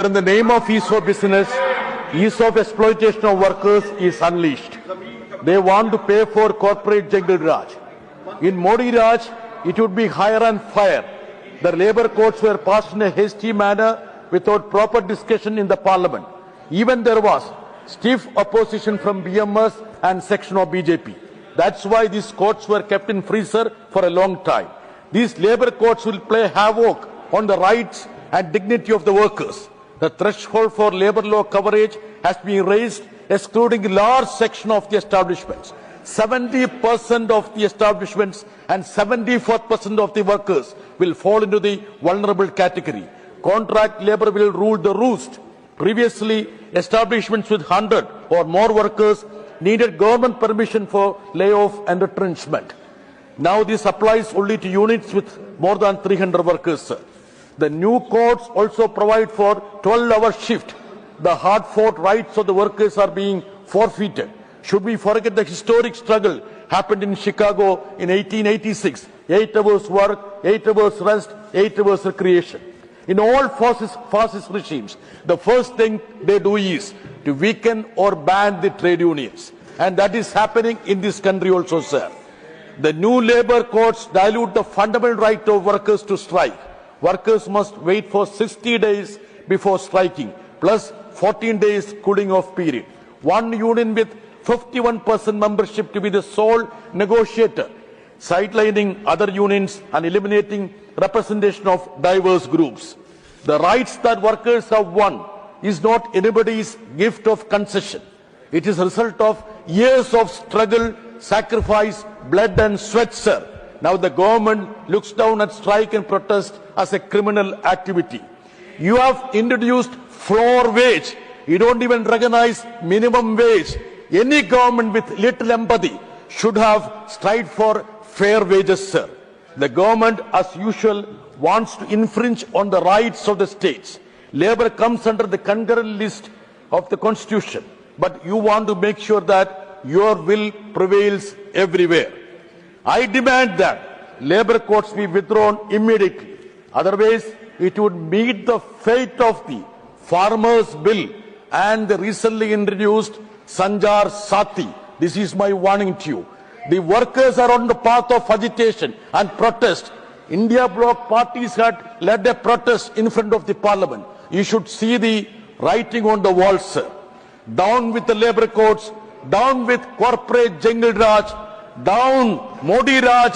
In the name of ease of business, ease of exploitation of workers is unleashed. They want to pay for corporate jungle Raj. In Modi Raj, it would be hire and fire. The labour codes were passed in a hasty manner without proper discussion in the parliament. Even there was stiff opposition from BMS and section of BJP. That's why these codes were kept in freezer for a long time. These labour codes will play havoc on the rights and dignity of the workers. The threshold for labour law coverage has been raised, excluding a large section of the establishments. 70% of the establishments and 74% of the workers will fall into the vulnerable category. Contract labour will rule the roost. Previously, establishments with 100 or more workers needed government permission for layoff and retrenchment. Now this applies only to units with more than 300 workers, sir. The new codes also provide for 12-hour shift. The hard-fought rights of the workers are being forfeited. Should we forget the historic struggle happened in Chicago in 1886? 8 hours work, 8 hours rest, 8 hours recreation. In all fascist regimes, the first thing they do is to weaken or ban the trade unions. And that is happening in this country also, sir. The new labour codes dilute the fundamental right of workers to strike. Workers must wait for 60 days before striking, plus 14 days cooling off period. One union with 51% membership to be the sole negotiator, sidelining other unions and eliminating representation of diverse groups. The rights that workers have won is not anybody's gift of concession. It is a result of years of struggle, sacrifice, blood and sweat, sir. Now the government looks down at strike and protest as a criminal activity. You have introduced floor wage. You don't even recognize minimum wage. Any government with little empathy should have strived for fair wages, sir. The government, as usual, wants to infringe on the rights of the states. Labour comes under the concurrent list of the Constitution, but you want to make sure that your will prevails everywhere. I demand that labour codes be withdrawn immediately. Otherwise, it would meet the fate of the Farmers' Bill and the recently introduced Sanjar Sati. This is my warning to you. The workers are on the path of agitation and protest. India bloc parties had led a protest in front of the parliament. You should see the writing on the wall, sir. Down with the labour codes, down with corporate jungle Raj, down Modi Raj.